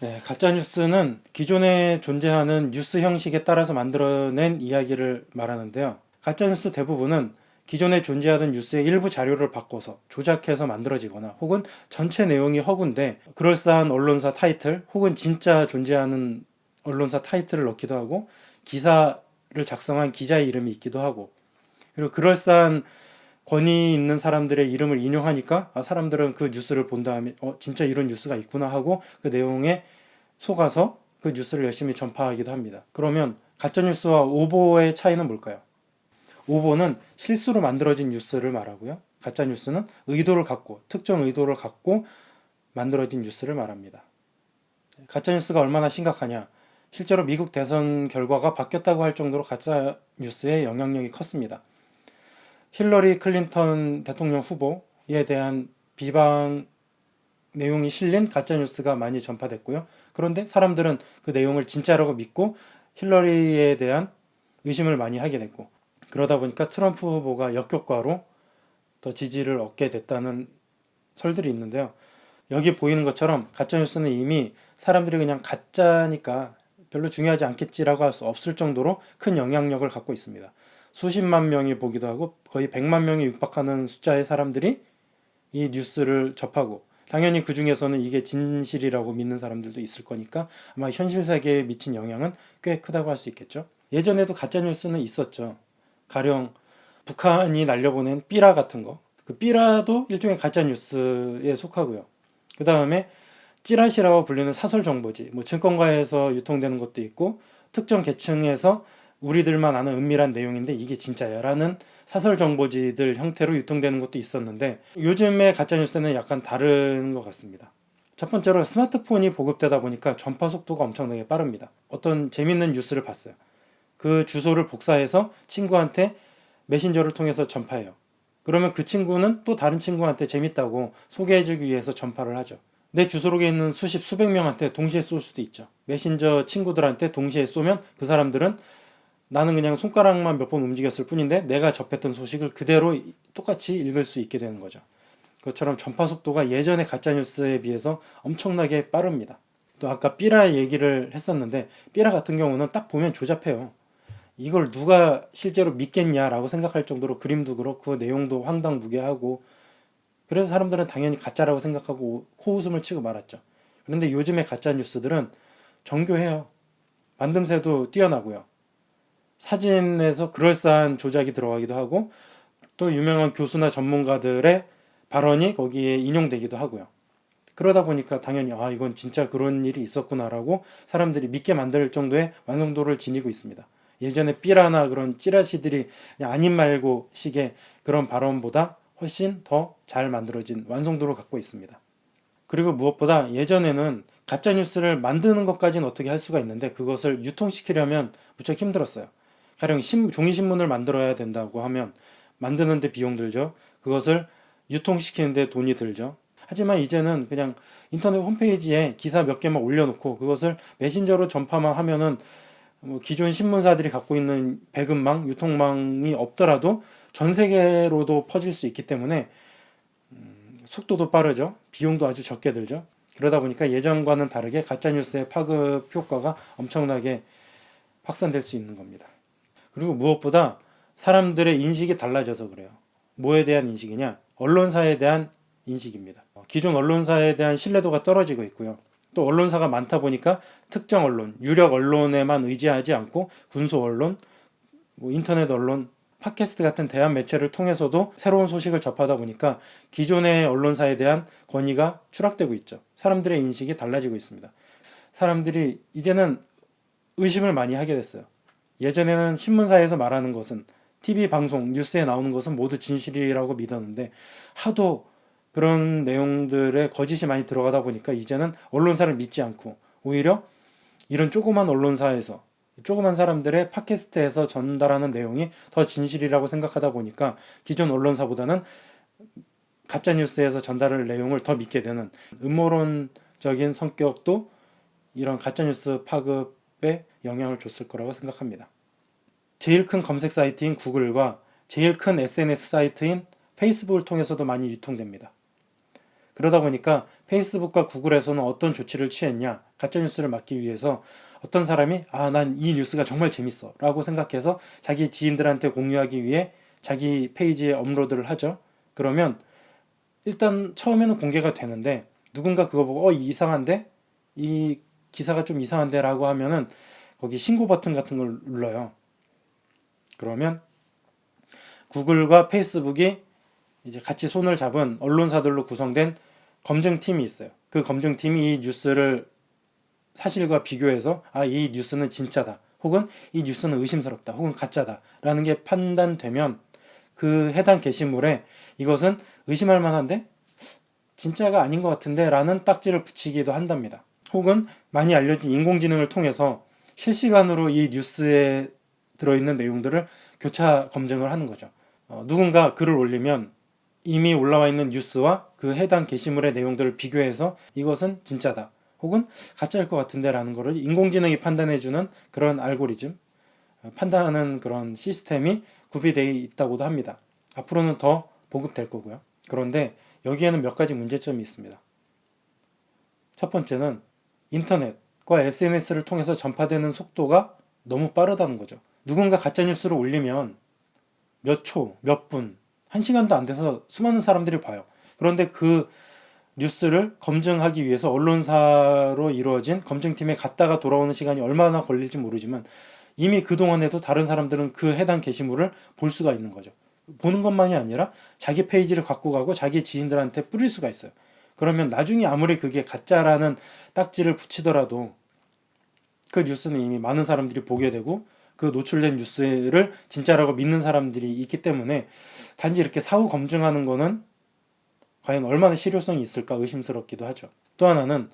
네, 가짜뉴스는 기존에 존재하는 뉴스 형식에 따라서 만들어낸 이야기를 말하는데요. 가짜뉴스 대부분은 기존에 존재하던 뉴스의 일부 자료를 바꿔서 조작해서 만들어지거나 혹은 전체 내용이 허구인데 그럴싸한 언론사 타이틀 혹은 진짜 존재하는 언론사 타이틀을 넣기도 하고 기사를 작성한 기자의 이름이 있기도 하고 그리고 그럴싸한 권위 있는 사람들의 이름을 인용하니까 사람들은 그 뉴스를 본 다음에 진짜 이런 뉴스가 있구나 하고 그 내용에 속아서 그 뉴스를 열심히 전파하기도 합니다. 그러면 가짜뉴스와 오보의 차이는 뭘까요? 오보는 실수로 만들어진 뉴스를 말하고요. 가짜뉴스는 특정 의도를 갖고 만들어진 뉴스를 말합니다. 가짜뉴스가 얼마나 심각하냐? 실제로 미국 대선 결과가 바뀌었다고 할 정도로 가짜뉴스의 영향력이 컸습니다. 힐러리 클린턴 대통령 후보에 대한 비방 내용이 실린 가짜뉴스가 많이 전파됐고요. 그런데 사람들은 그 내용을 진짜라고 믿고 힐러리에 대한 의심을 많이 하게 됐고 그러다 보니까 트럼프 후보가 역효과로 더 지지를 얻게 됐다는 설들이 있는데요. 여기 보이는 것처럼 가짜뉴스는 이미 사람들이 그냥 가짜니까 별로 중요하지 않겠지라고 할 수 없을 정도로 큰 영향력을 갖고 있습니다. 수십만 명이 보기도 하고 거의 100만 명에 육박하는 숫자의 사람들이 이 뉴스를 접하고 당연히 그 중에서는 이게 진실이라고 믿는 사람들도 있을 거니까 아마 현실 세계에 미친 영향은 꽤 크다고 할 수 있겠죠. 예전에도 가짜뉴스는 있었죠. 가령 북한이 날려보낸 삐라 같은 거. 그 삐라도 일종의 가짜뉴스에 속하고요. 그 다음에 찌라시라고 불리는 사설 정보지. 뭐 증권가에서 유통되는 것도 있고 특정 계층에서 우리들만 아는 은밀한 내용인데 이게 진짜야 라는 사설 정보지들 형태로 유통되는 것도 있었는데 요즘의 가짜뉴스는 약간 다른 것 같습니다. 첫 번째로 스마트폰이 보급되다 보니까 전파 속도가 엄청나게 빠릅니다. 어떤 재밌는 뉴스를 봤어요. 그 주소를 복사해서 친구한테 메신저를 통해서 전파해요. 그러면 그 친구는 또 다른 친구한테 재밌다고 소개해주기 위해서 전파를 하죠. 내 주소록에 있는 수백 명한테 동시에 쏠 수도 있죠. 메신저 친구들한테 동시에 쏘면 그 사람들은 나는 그냥 손가락만 몇 번 움직였을 뿐인데 내가 접했던 소식을 그대로 똑같이 읽을 수 있게 되는 거죠. 그것처럼 전파 속도가 예전의 가짜뉴스에 비해서 엄청나게 빠릅니다. 또 아까 삐라 얘기를 했었는데 삐라 같은 경우는 딱 보면 조잡해요. 이걸 누가 실제로 믿겠냐라고 생각할 정도로 그림도 그렇고 내용도 황당무계하고 그래서 사람들은 당연히 가짜라고 생각하고 코웃음을 치고 말았죠. 그런데 요즘의 가짜뉴스들은 정교해요. 만듦새도 뛰어나고요. 사진에서 그럴싸한 조작이 들어가기도 하고 또 유명한 교수나 전문가들의 발언이 거기에 인용되기도 하고요. 그러다 보니까 당연히 이건 진짜 그런 일이 있었구나라고 사람들이 믿게 만들 정도의 완성도를 지니고 있습니다. 예전에 삐라나 그런 찌라시들이 그냥 아님 말고 식의 그런 발언보다 훨씬 더 잘 만들어진 완성도를 갖고 있습니다. 그리고 무엇보다 예전에는 가짜뉴스를 만드는 것까지는 어떻게 할 수가 있는데 그것을 유통시키려면 무척 힘들었어요. 가령 종이신문을 만들어야 된다고 하면 만드는데 비용 들죠. 그것을 유통시키는데 돈이 들죠. 하지만 이제는 그냥 인터넷 홈페이지에 기사 몇 개만 올려놓고 그것을 메신저로 전파만 하면은 뭐 기존 신문사들이 갖고 있는 배급망, 유통망이 없더라도 전 세계로도 퍼질 수 있기 때문에 속도도 빠르죠. 비용도 아주 적게 들죠. 그러다 보니까 예전과는 다르게 가짜뉴스의 파급 효과가 엄청나게 확산될 수 있는 겁니다. 그리고 무엇보다 사람들의 인식이 달라져서 그래요. 뭐에 대한 인식이냐? 언론사에 대한 인식입니다. 기존 언론사에 대한 신뢰도가 떨어지고 있고요. 또 언론사가 많다 보니까 특정 언론, 유력 언론에만 의지하지 않고 군소 언론, 인터넷 언론, 팟캐스트 같은 대한 매체를 통해서도 새로운 소식을 접하다 보니까 기존의 언론사에 대한 권위가 추락되고 있죠. 사람들의 인식이 달라지고 있습니다. 사람들이 이제는 의심을 많이 하게 됐어요. 예전에는 신문사에서 말하는 것은 TV 방송, 뉴스에 나오는 것은 모두 진실이라고 믿었는데 하도 그런 내용들에 거짓이 많이 들어가다 보니까 이제는 언론사를 믿지 않고 오히려 이런 조그만 언론사에서 조그만 사람들의 팟캐스트에서 전달하는 내용이 더 진실이라고 생각하다 보니까 기존 언론사보다는 가짜뉴스에서 전달할 내용을 더 믿게 되는 음모론적인 성격도 이런 가짜뉴스 파급에 영향을 줬을 거라고 생각합니다. 제일 큰 검색 사이트인 구글과 제일 큰 SNS 사이트인 페이스북을 통해서도 많이 유통됩니다. 그러다 보니까 페이스북과 구글에서는 어떤 조치를 취했냐, 가짜뉴스를 막기 위해서 어떤 사람이 난 이 뉴스가 정말 재밌어 라고 생각해서 자기 지인들한테 공유하기 위해 자기 페이지에 업로드를 하죠. 그러면 일단 처음에는 공개가 되는데 누군가 그거 보고 이상한데? 이 기사가 좀 이상한데? 라고 하면은 거기 신고 버튼 같은 걸 눌러요. 그러면 구글과 페이스북이 이제 같이 손을 잡은 언론사들로 구성된 검증팀이 있어요. 그 검증팀이 이 뉴스를 사실과 비교해서 이 뉴스는 진짜다. 혹은 이 뉴스는 의심스럽다. 혹은 가짜다. 라는 게 판단되면 그 해당 게시물에 이것은 의심할 만한데 진짜가 아닌 것 같은데 라는 딱지를 붙이기도 한답니다. 혹은 많이 알려진 인공지능을 통해서 실시간으로 이 뉴스에 들어있는 내용들을 교차 검증을 하는 거죠. 누군가 글을 올리면 이미 올라와 있는 뉴스와 그 해당 게시물의 내용들을 비교해서 이것은 진짜다 혹은 가짜일 것 같은데 라는 것을 인공지능이 판단해주는 그런 알고리즘, 판단하는 그런 시스템이 구비되어 있다고도 합니다. 앞으로는 더 보급될 거고요. 그런데 여기에는 몇 가지 문제점이 있습니다. 첫 번째는 인터넷과 SNS를 통해서 전파되는 속도가 너무 빠르다는 거죠. 누군가 가짜뉴스를 올리면 몇 초, 몇 분, 한 시간도 안 돼서 수많은 사람들이 봐요. 그런데 그 뉴스를 검증하기 위해서 언론사로 이루어진 검증팀에 갔다가 돌아오는 시간이 얼마나 걸릴지 모르지만 이미 그동안에도 다른 사람들은 그 해당 게시물을 볼 수가 있는 거죠. 보는 것만이 아니라 자기 페이지를 갖고 가고 자기 지인들한테 뿌릴 수가 있어요. 그러면 나중에 아무리 그게 가짜라는 딱지를 붙이더라도 그 뉴스는 이미 많은 사람들이 보게 되고 그 노출된 뉴스를 진짜라고 믿는 사람들이 있기 때문에 단지 이렇게 사후 검증하는 거는 과연 얼마나 실효성이 있을까 의심스럽기도 하죠. 또 하나는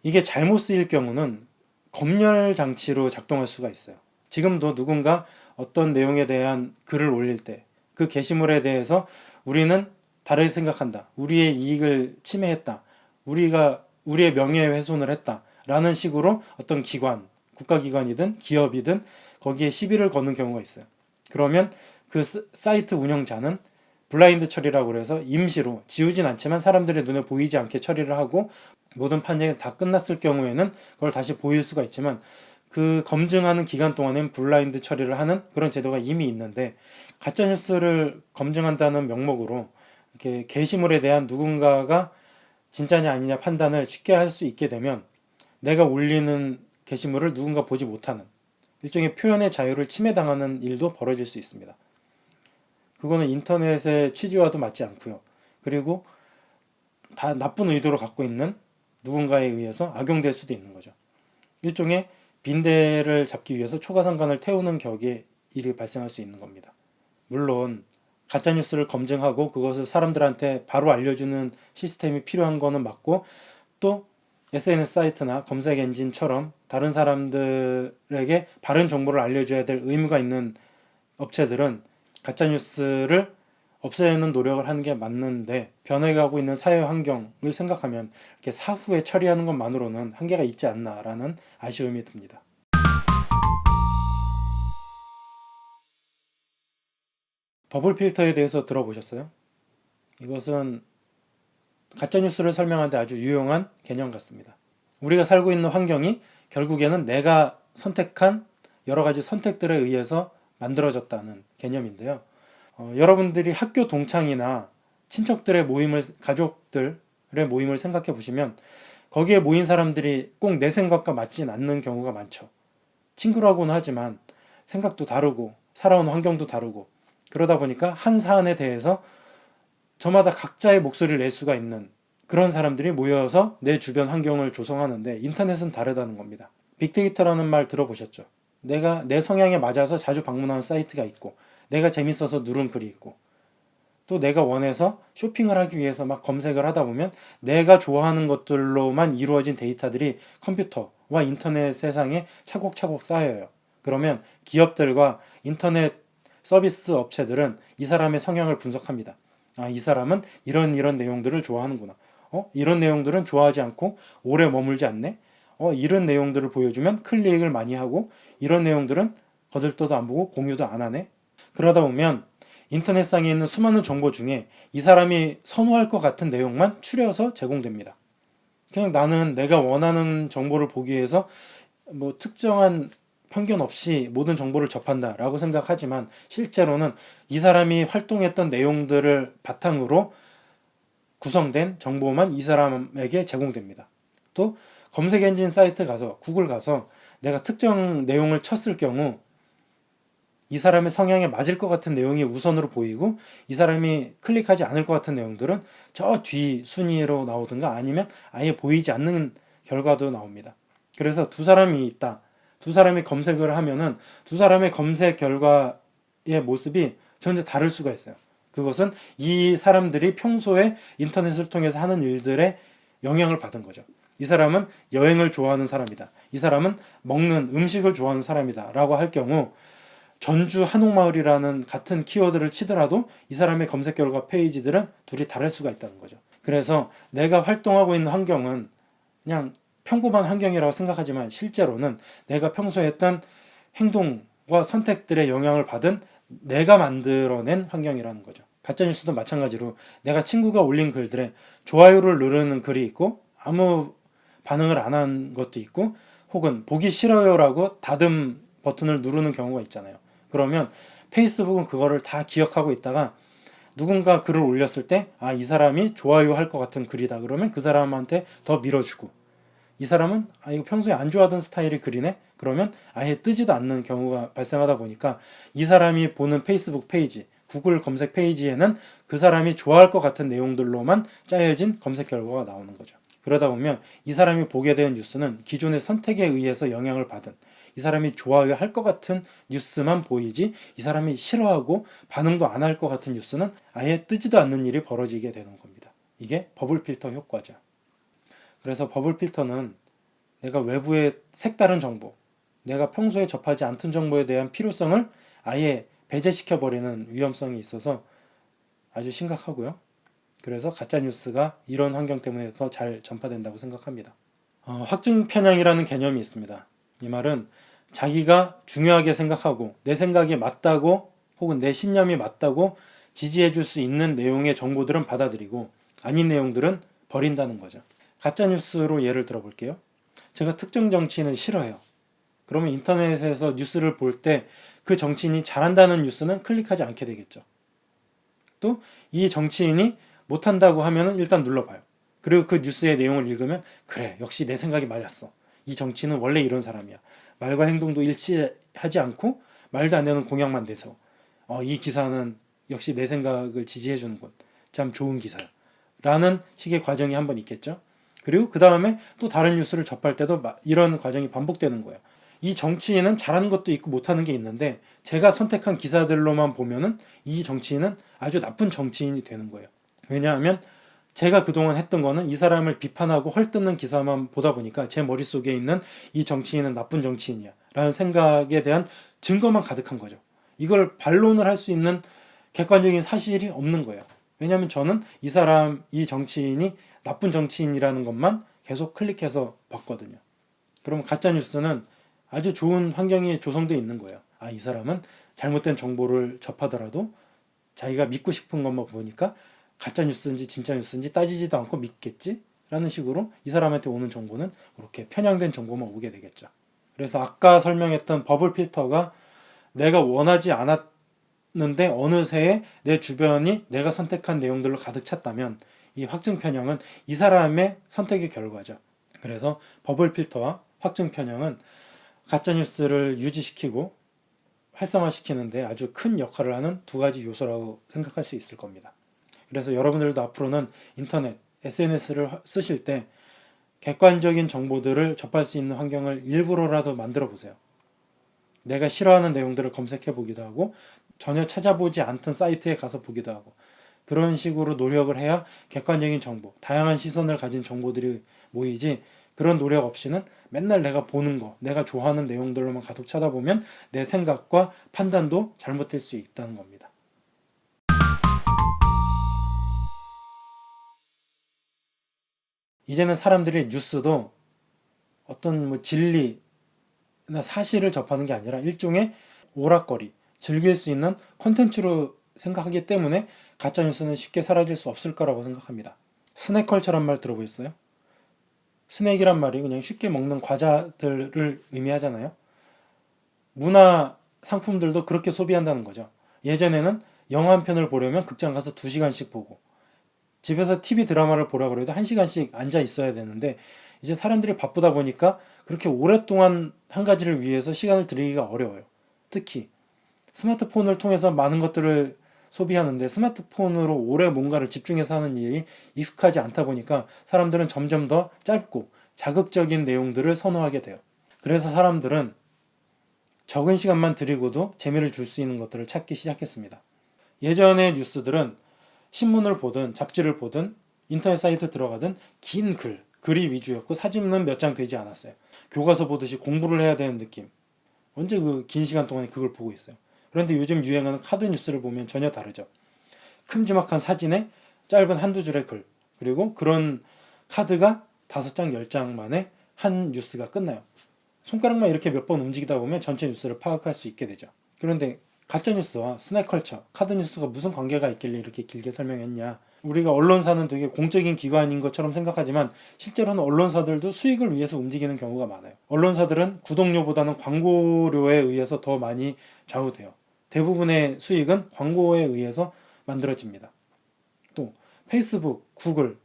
이게 잘못 쓰일 경우는 검열 장치로 작동할 수가 있어요. 지금도 누군가 어떤 내용에 대한 글을 올릴 때 그 게시물에 대해서 우리는 다르게 생각한다. 우리의 이익을 침해했다. 우리의 명예훼손을 했다. 라는 식으로 어떤 기관, 국가기관이든 기업이든 거기에 시비를 거는 경우가 있어요. 그러면 그 사이트 운영자는 블라인드 처리라고 그래서 임시로 지우진 않지만 사람들의 눈에 보이지 않게 처리를 하고 모든 판정이 다 끝났을 경우에는 그걸 다시 보일 수가 있지만 그 검증하는 기간 동안엔 블라인드 처리를 하는 그런 제도가 이미 있는데 가짜뉴스를 검증한다는 명목으로 이렇게 게시물에 대한 누군가가 진짜냐 아니냐 판단을 쉽게 할 수 있게 되면 내가 올리는 게시물을 누군가 보지 못하는 일종의 표현의 자유를 침해당하는 일도 벌어질 수 있습니다. 그거는 인터넷의 취지와도 맞지 않고요. 그리고 다 나쁜 의도로 갖고 있는 누군가에 의해서 악용될 수도 있는 거죠. 일종의 빈대를 잡기 위해서 초과상관을 태우는 격의 일이 발생할 수 있는 겁니다. 물론 가짜뉴스를 검증하고 그것을 사람들한테 바로 알려주는 시스템이 필요한 거는 맞고 또 SNS 사이트나 검색 엔진처럼 다른 사람들에게 바른 정보를 알려줘야 될 의무가 있는 업체들은 가짜뉴스를 없애는 노력을 하는 게 맞는데 변해가고 있는 사회 환경을 생각하면 이렇게 사후에 처리하는 것만으로는 한계가 있지 않나라는 아쉬움이 듭니다. 버블 필터에 대해서 들어보셨어요? 이것은 가짜뉴스를 설명하는데 아주 유용한 개념 같습니다. 우리가 살고 있는 환경이 결국에는 내가 선택한 여러 가지 선택들에 의해서 만들어졌다는 개념인데요. 여러분들이 학교 동창이나 친척들의 모임을, 가족들의 모임을 생각해 보시면 거기에 모인 사람들이 꼭 내 생각과 맞진 않는 경우가 많죠. 친구라고는 하지만 생각도 다르고 살아온 환경도 다르고 그러다 보니까 한 사안에 대해서 저마다 각자의 목소리를 낼 수가 있는 그런 사람들이 모여서 내 주변 환경을 조성하는데 인터넷은 다르다는 겁니다. 빅데이터라는 말 들어보셨죠? 내가 내 성향에 맞아서 자주 방문하는 사이트가 있고 내가 재밌어서 누른 글이 있고 또 내가 원해서 쇼핑을 하기 위해서 막 검색을 하다 보면 내가 좋아하는 것들로만 이루어진 데이터들이 컴퓨터와 인터넷 세상에 차곡차곡 쌓여요. 그러면 기업들과 인터넷 서비스 업체들은 이 사람의 성향을 분석합니다. 이 사람은 이런 내용들을 좋아하는구나. 이런 내용들은 좋아하지 않고 오래 머물지 않네. 이런 내용들을 보여주면 클릭을 많이 하고 이런 내용들은 거들떠도 안 보고 공유도 안 하네. 그러다 보면 인터넷상에 있는 수많은 정보 중에 이 사람이 선호할 것 같은 내용만 추려서 제공됩니다. 그냥 나는 내가 원하는 정보를 보기 위해서 뭐 특정한 편견 없이 모든 정보를 접한다라고 생각하지만 실제로는 이 사람이 활동했던 내용들을 바탕으로 구성된 정보만 이 사람에게 제공됩니다. 또 검색 엔진 사이트 가서 구글 가서 내가 특정 내용을 쳤을 경우 이 사람의 성향에 맞을 것 같은 내용이 우선으로 보이고 이 사람이 클릭하지 않을 것 같은 내용들은 저 뒤 순위로 나오든가 아니면 아예 보이지 않는 결과도 나옵니다. 그래서 두 사람이 있다. 두 사람이 검색을 하면은 두 사람의 검색 결과의 모습이 전혀 다를 수가 있어요. 그것은 이 사람들이 평소에 인터넷을 통해서 하는 일들에 영향을 받은 거죠. 이 사람은 여행을 좋아하는 사람이다. 이 사람은 먹는 음식을 좋아하는 사람이다. 라고 할 경우 전주 한옥마을이라는 같은 키워드를 치더라도 이 사람의 검색 결과 페이지들은 둘이 다를 수가 있다는 거죠. 그래서 내가 활동하고 있는 환경은 그냥 평범한 환경이라고 생각하지만 실제로는 내가 평소에 했던 행동과 선택들의 영향을 받은 내가 만들어낸 환경이라는 거죠. 가짜뉴스도 마찬가지로 내가 친구가 올린 글들에 좋아요를 누르는 글이 있고 아무 반응을 안 한 것도 있고 혹은 보기 싫어요라고 다듬 버튼을 누르는 경우가 있잖아요. 그러면 페이스북은 그거를 다 기억하고 있다가 누군가 글을 올렸을 때 이 사람이 좋아요 할 것 같은 글이다 그러면 그 사람한테 더 밀어주고 이 사람은 이거 평소에 안 좋아하던 스타일의 글이네 그러면 아예 뜨지도 않는 경우가 발생하다 보니까 이 사람이 보는 페이스북 페이지 구글 검색 페이지에는 그 사람이 좋아할 것 같은 내용들로만 짜여진 검색 결과가 나오는 거죠. 그러다 보면 이 사람이 보게 되는 뉴스는 기존의 선택에 의해서 영향을 받은 이 사람이 좋아요 할 것 같은 뉴스만 보이지 이 사람이 싫어하고 반응도 안 할 것 같은 뉴스는 아예 뜨지도 않는 일이 벌어지게 되는 겁니다. 이게 버블 필터 효과죠. 그래서 버블 필터는 내가 외부의 색다른 정보, 내가 평소에 접하지 않던 정보에 대한 필요성을 아예 배제시켜버리는 위험성이 있어서 아주 심각하고요. 그래서 가짜뉴스가 이런 환경 때문에 더 잘 전파된다고 생각합니다. 확증 편향이라는 개념이 있습니다. 이 말은 자기가 중요하게 생각하고 내 생각이 맞다고 혹은 내 신념이 맞다고 지지해 줄 수 있는 내용의 정보들은 받아들이고 아닌 내용들은 버린다는 거죠. 가짜뉴스로 예를 들어 볼게요. 제가 특정 정치인을 싫어해요. 그러면 인터넷에서 뉴스를 볼 때 그 정치인이 잘한다는 뉴스는 클릭하지 않게 되겠죠. 또 이 정치인이 못한다고 하면 일단 눌러봐요. 그리고 그 뉴스의 내용을 읽으면 그래 역시 내 생각이 맞았어. 이 정치인은 원래 이런 사람이야. 말과 행동도 일치하지 않고 말도 안 되는 공약만 내서 이 기사는 역시 내 생각을 지지해 주는군. 참 좋은 기사야. 라는 식의 과정이 한번 있겠죠. 그리고 그 다음에 또 다른 뉴스를 접할 때도 이런 과정이 반복되는 거예요. 이 정치인은 잘하는 것도 있고 못하는 게 있는데 제가 선택한 기사들로만 보면은 이 정치인은 아주 나쁜 정치인이 되는 거예요. 왜냐하면 제가 그동안 했던 거는 이 사람을 비판하고 헐뜯는 기사만 보다 보니까 제 머릿속에 있는 이 정치인은 나쁜 정치인이야 라는 생각에 대한 증거만 가득한 거죠. 이걸 반론을 할 수 있는 객관적인 사실이 없는 거예요. 왜냐하면 저는 이 사람, 이 정치인이 나쁜 정치인이라는 것만 계속 클릭해서 봤거든요. 그럼 가짜뉴스는 아주 좋은 환경이 조성되어 있는 거예요. 이 사람은 잘못된 정보를 접하더라도 자기가 믿고 싶은 것만 보니까 가짜 뉴스인지 진짜 뉴스인지 따지지도 않고 믿겠지? 라는 식으로 이 사람한테 오는 정보는 그렇게 편향된 정보만 오게 되겠죠. 그래서 아까 설명했던 버블 필터가 내가 원하지 않았는데 어느새 내 주변이 내가 선택한 내용들로 가득 찼다면 이 확증 편향은 이 사람의 선택의 결과죠. 그래서 버블 필터와 확증 편향은 가짜뉴스를 유지시키고 활성화시키는데 아주 큰 역할을 하는 두 가지 요소라고 생각할 수 있을 겁니다. 그래서 여러분들도 앞으로는 인터넷, SNS를 쓰실 때 객관적인 정보들을 접할 수 있는 환경을 일부러라도 만들어 보세요. 내가 싫어하는 내용들을 검색해 보기도 하고 전혀 찾아보지 않던 사이트에 가서 보기도 하고 그런 식으로 노력을 해야 객관적인 정보, 다양한 시선을 가진 정보들이 모이지 그런 노력 없이는 맨날 내가 보는 거, 내가 좋아하는 내용들로만 가득 찾아보면 내 생각과 판단도 잘못될 수 있다는 겁니다. 이제는 사람들이 뉴스도 어떤 진리나 사실을 접하는 게 아니라 일종의 오락거리, 즐길 수 있는 콘텐츠로 생각하기 때문에 가짜뉴스는 쉽게 사라질 수 없을 거라고 생각합니다. 스낵컬처란 말 들어보셨어요? 스낵이란 말이 그냥 쉽게 먹는 과자들을 의미하잖아요. 문화 상품들도 그렇게 소비한다는 거죠. 예전에는 영화 한 편을 보려면 극장 가서 2시간씩 보고 집에서 TV 드라마를 보라 그래도 1시간씩 앉아 있어야 되는데 이제 사람들이 바쁘다 보니까 그렇게 오랫동안 한 가지를 위해서 시간을 들이기가 어려워요. 특히 스마트폰을 통해서 많은 것들을 소비하는데 스마트폰으로 오래 뭔가를 집중해서 하는 일이 익숙하지 않다 보니까 사람들은 점점 더 짧고 자극적인 내용들을 선호하게 돼요. 그래서 사람들은 적은 시간만 들이고도 재미를 줄 수 있는 것들을 찾기 시작했습니다. 예전의 뉴스들은 신문을 보든 잡지를 보든 인터넷 사이트 들어가든 긴 글이 위주였고 사진은 몇 장 되지 않았어요. 교과서 보듯이 공부를 해야 되는 느낌. 언제 그 긴 시간 동안에 그걸 보고 있어요. 그런데 요즘 유행하는 카드 뉴스를 보면 전혀 다르죠. 큼지막한 사진에 짧은 한두 줄의 글, 그리고 그런 카드가 5장, 10장 만에 한 뉴스가 끝나요. 손가락만 이렇게 몇 번 움직이다 보면 전체 뉴스를 파악할 수 있게 되죠. 그런데 가짜뉴스와 스낵컬처, 카드뉴스가 무슨 관계가 있길래 이렇게 길게 설명했냐. 우리가 언론사는 되게 공적인 기관인 것처럼 생각하지만 실제로는 언론사들도 수익을 위해서 움직이는 경우가 많아요. 언론사들은 구독료보다는 광고료에 의해서 더 많이 좌우돼요. 대부분의 수익은 광고에 의해서 만들어집니다. 또 페이스북, 구글,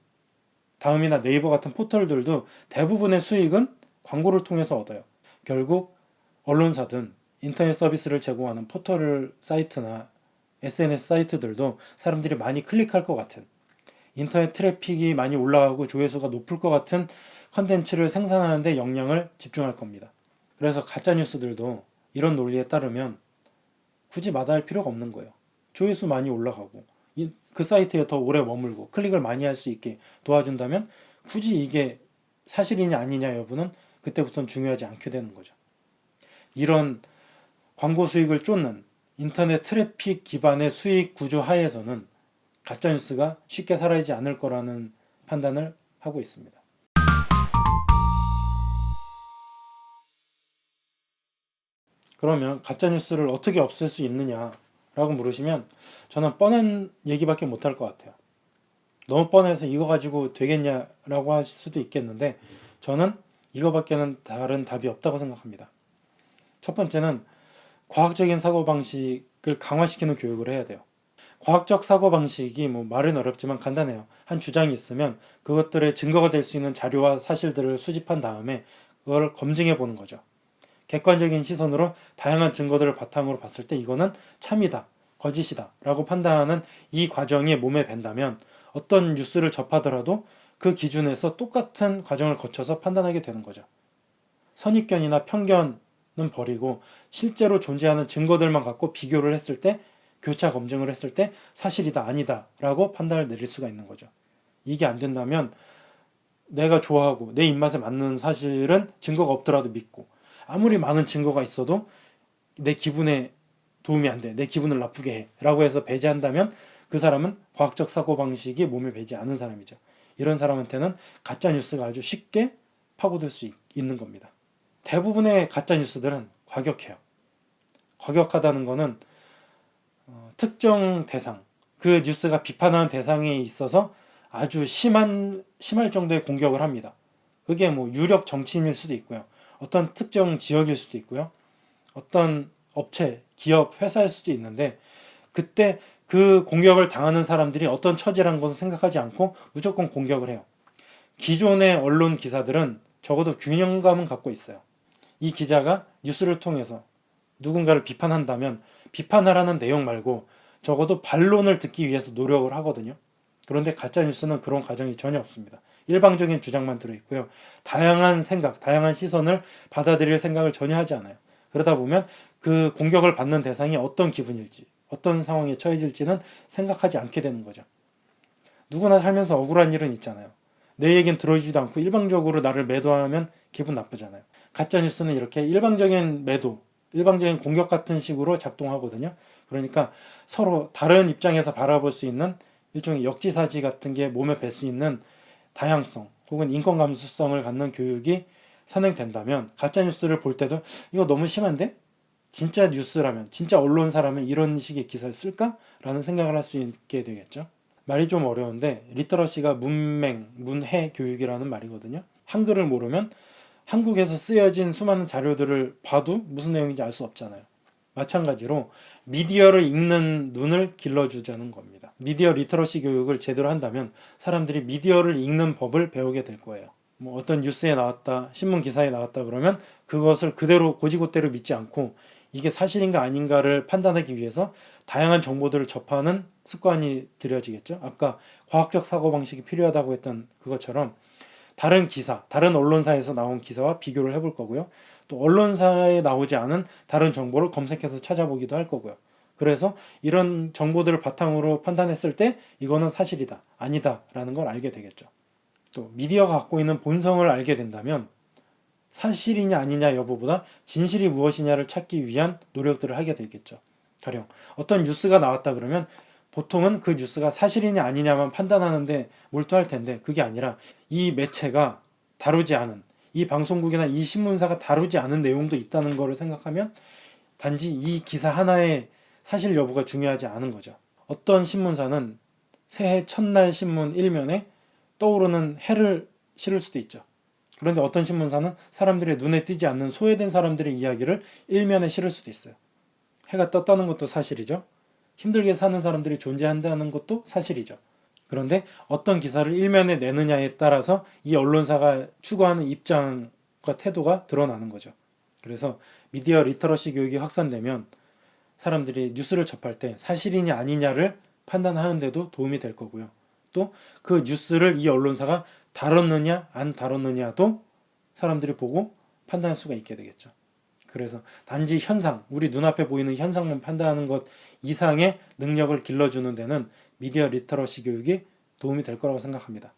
다음이나 네이버 같은 포털들도 대부분의 수익은 광고를 통해서 얻어요. 결국 언론사든 인터넷 서비스를 제공하는 포털 사이트나 SNS 사이트들도 사람들이 많이 클릭할 것 같은, 인터넷 트래픽이 많이 올라가고 조회수가 높을 것 같은 컨텐츠를 생산하는 데 역량을 집중할 겁니다. 그래서 가짜뉴스들도 이런 논리에 따르면 굳이 마다할 필요가 없는 거예요. 조회수 많이 올라가고 그 사이트에 더 오래 머물고 클릭을 많이 할 수 있게 도와준다면 굳이 이게 사실이냐 아니냐 여부는 그때부터는 중요하지 않게 되는 거죠. 이런 광고 수익을 쫓는 인터넷 트래픽 기반의 수익 구조 하에서는 가짜뉴스가 쉽게 사라지지 않을 거라는 판단을 하고 있습니다. 그러면 가짜뉴스를 어떻게 없앨 수 있느냐라고 물으시면 저는 뻔한 얘기밖에 못할 것 같아요. 너무 뻔해서 이거 가지고 되겠냐라고 하실 수도 있겠는데 저는 이거밖에는 다른 답이 없다고 생각합니다. 첫 번째는 과학적인 사고방식을 강화시키는 교육을 해야 돼요. 과학적 사고방식이 말은 어렵지만 간단해요. 한 주장이 있으면 그것들의 증거가 될 수 있는 자료와 사실들을 수집한 다음에 그걸 검증해 보는 거죠. 객관적인 시선으로 다양한 증거들을 바탕으로 봤을 때 이거는 참이다, 거짓이다 라고 판단하는 이 과정이 몸에 밴다면 어떤 뉴스를 접하더라도 그 기준에서 똑같은 과정을 거쳐서 판단하게 되는 거죠. 선입견이나 편견은 버리고 실제로 존재하는 증거들만 갖고 비교를 했을 때, 교차 검증을 했을 때 사실이다 아니다 라고 판단을 내릴 수가 있는 거죠. 이게 안 된다면 내가 좋아하고 내 입맛에 맞는 사실은 증거가 없더라도 믿고 아무리 많은 증거가 있어도 내 기분에 도움이 안 돼, 내 기분을 나쁘게 해 라고 해서 배제한다면 그 사람은 과학적 사고방식이 몸에 배지 않은 사람이죠. 이런 사람한테는 가짜뉴스가 아주 쉽게 파고들 수 있는 겁니다. 대부분의 가짜뉴스들은 과격해요. 과격하다는 거는 특정 대상, 그 뉴스가 비판하는 대상에 있어서 아주 심할 정도의 공격을 합니다. 그게 유력 정치인일 수도 있고요. 어떤 특정 지역일 수도 있고요. 어떤 업체, 기업, 회사일 수도 있는데 그때 그 공격을 당하는 사람들이 어떤 처지라는 것을 생각하지 않고 무조건 공격을 해요. 기존의 언론 기사들은 적어도 균형감은 갖고 있어요. 이 기자가 뉴스를 통해서 누군가를 비판한다면 비판하라는 내용 말고 적어도 반론을 듣기 위해서 노력을 하거든요. 그런데 가짜뉴스는 그런 과정이 전혀 없습니다. 일방적인 주장만 들어있고요. 다양한 생각, 다양한 시선을 받아들일 생각을 전혀 하지 않아요. 그러다 보면 그 공격을 받는 대상이 어떤 기분일지, 어떤 상황에 처해질지는 생각하지 않게 되는 거죠. 누구나 살면서 억울한 일은 있잖아요. 내 얘기는 들어주지도 않고 일방적으로 나를 매도하면 기분 나쁘잖아요. 가짜뉴스는 이렇게 일방적인 매도, 일방적인 공격 같은 식으로 작동하거든요. 그러니까 서로 다른 입장에서 바라볼 수 있는 일종의 역지사지 같은 게 몸에 뵐 수 있는 다양성 혹은 인권 감수성을 갖는 교육이 선행된다면 가짜뉴스를 볼 때도 이거 너무 심한데? 진짜 뉴스라면, 진짜 언론사라면 이런 식의 기사를 쓸까라는 생각을 할 수 있게 되겠죠. 말이 좀 어려운데 리터러시가 문맹, 문해 교육이라는 말이거든요. 한글을 모르면 한국에서 쓰여진 수많은 자료들을 봐도 무슨 내용인지 알 수 없잖아요. 마찬가지로 미디어를 읽는 눈을 길러주자는 겁니다. 미디어 리터러시 교육을 제대로 한다면 사람들이 미디어를 읽는 법을 배우게 될 거예요. 뭐 어떤 뉴스에 나왔다, 신문 기사에 나왔다 그러면 그것을 그대로 고지고대로 믿지 않고 이게 사실인가 아닌가를 판단하기 위해서 다양한 정보들을 접하는 습관이 들여지겠죠. 아까 과학적 사고방식이 필요하다고 했던 그것처럼 다른 기사, 다른 언론사에서 나온 기사와 비교를 해볼 거고요. 또 언론사에 나오지 않은 다른 정보를 검색해서 찾아보기도 할 거고요. 그래서 이런 정보들을 바탕으로 판단했을 때 이거는 사실이다, 아니다 라는 걸 알게 되겠죠. 또 미디어가 갖고 있는 본성을 알게 된다면 사실이냐 아니냐 여부보다 진실이 무엇이냐를 찾기 위한 노력들을 하게 되겠죠. 가령 어떤 뉴스가 나왔다 그러면 보통은 그 뉴스가 사실이냐 아니냐만 판단하는데 몰두할 텐데 그게 아니라 이 매체가 다루지 않은, 이 방송국이나 이 신문사가 다루지 않은 내용도 있다는 것을 생각하면 단지 이 기사 하나의 사실 여부가 중요하지 않은 거죠. 어떤 신문사는 새해 첫날 신문 일면에 떠오르는 해를 실을 수도 있죠. 그런데 어떤 신문사는 사람들의 눈에 띄지 않는 소외된 사람들의 이야기를 일면에 실을 수도 있어요. 해가 떴다는 것도 사실이죠. 힘들게 사는 사람들이 존재한다는 것도 사실이죠. 그런데 어떤 기사를 일면에 내느냐에 따라서 이 언론사가 추구하는 입장과 태도가 드러나는 거죠. 그래서 미디어 리터러시 교육이 확산되면 사람들이 뉴스를 접할 때 사실이냐 아니냐를 판단하는 데도 도움이 될 거고요. 또 그 뉴스를 이 언론사가 다뤘느냐 안 다뤘느냐도 사람들이 보고 판단할 수가 있게 되겠죠. 그래서 단지 현상, 우리 눈앞에 보이는 현상만 판단하는 것 이상의 능력을 길러주는 데는 미디어 리터러시 교육이 도움이 될 거라고 생각합니다.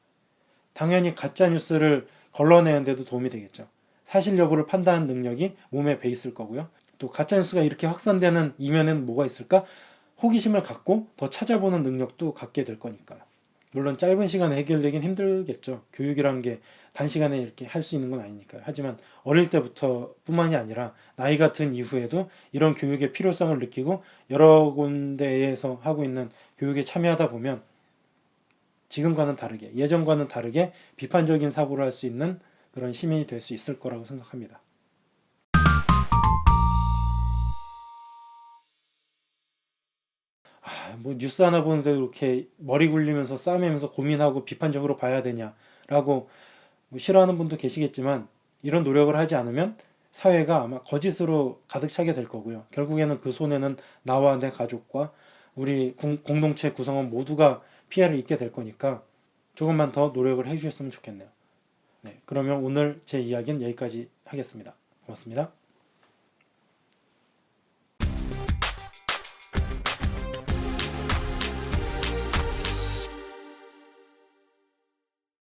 당연히 가짜 뉴스를 걸러내는 데도 도움이 되겠죠. 사실 여부를 판단하는 능력이 몸에 배 있을 거고요. 또 가짜 뉴스가 이렇게 확산되는 이면에는 뭐가 있을까? 호기심을 갖고 더 찾아보는 능력도 갖게 될 거니까요. 물론 짧은 시간에 해결되긴 힘들겠죠. 교육이라는 게 단시간에 이렇게 할 수 있는 건 아니니까요. 하지만 어릴 때부터 뿐만이 아니라 나이가 든 이후에도 이런 교육의 필요성을 느끼고 여러 군데에서 하고 있는 교육에 참여하다 보면 지금과는 다르게, 예전과는 다르게 비판적인 사고를 할 수 있는 그런 시민이 될 수 있을 거라고 생각합니다. 뭐 뉴스 하나 보는데 이렇게 머리 굴리면서 싸매면서 고민하고 비판적으로 봐야 되냐라고 뭐 싫어하는 분도 계시겠지만 이런 노력을 하지 않으면 사회가 아마 거짓으로 가득 차게 될 거고요. 결국에는 그 손해는 나와 내 가족과 우리 공동체 구성원 모두가 피해를 입게 될 거니까 조금만 더 노력을 해주셨으면 좋겠네요. 네, 그러면 오늘 제 이야기는 여기까지 하겠습니다. 고맙습니다.